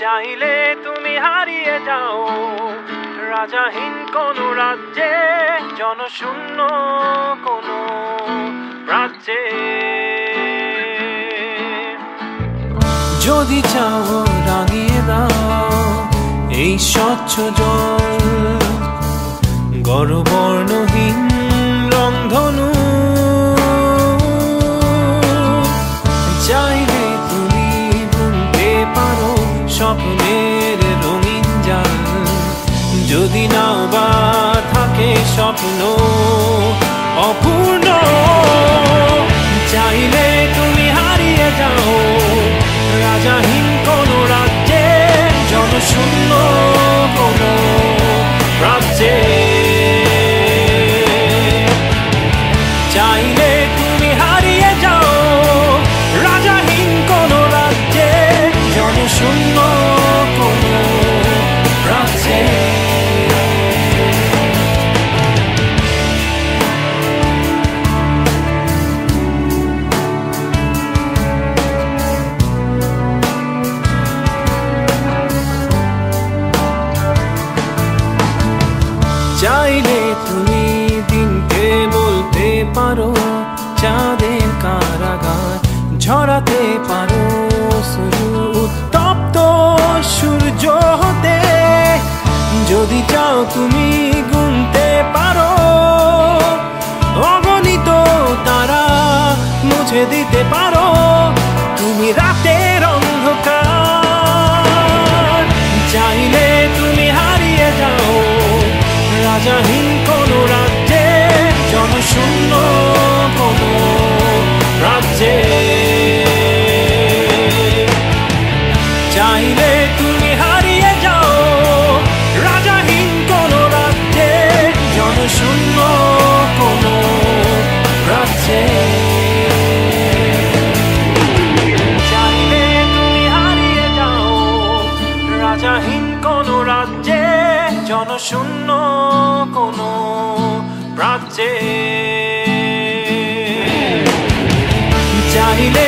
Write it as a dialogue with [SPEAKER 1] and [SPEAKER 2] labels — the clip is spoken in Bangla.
[SPEAKER 1] চাইলে তুমি হারিয়ে যাও রাজাহীন কোনো রাজ্যে, জনশূন্য কোনো রাজ্যে। যদি চাও রাঙিয়ে দাও এই স্বচ্ছ জল, গড়বর্ণহীন রংধনু। চাইলে তুমি বুনতে পারো স্বপ্নের রঙিন জাল, যদি না বা থাকে স্বপ্ন অপূর্ণ। চাইলে তুমি হারিয়ে যাও রাজাহীন কোনো রাজ্যে, জনশূন্য কোনো রাজ্যে। চাইলে তুমি হারিয়ে যাও রাজাহীন কোনো রাজ্যে, জনশূন্য কোনো রাজ্যে। চাইলে তুমি দিনকে বলতে পারো চাঁদের কারাগার, ঝরাতে পারো শুধু উত্তপ্ত সূর্য হতে। যদি চাও তুমি গুনতে পারো অগণিত তারা, মুছে দিতে পারো তুমি রাতের অন্ধকার। চাইলে তুমি হারিয়ে যাও রাজাহীন কোনো রাজ্যে, জনশূন্য কোনো রাজ্যে। চাইলে তুমি হারিয়ে যাও রাজাহীন কোনো রাজ্যে, জনশূন্য কোনো রাজ্যে। চাইলে তুমি হারিয়ে যাও রাজাহীন কোনো রাজ্যে, জনশূন্য কোনো রাজ্যে। চাইলে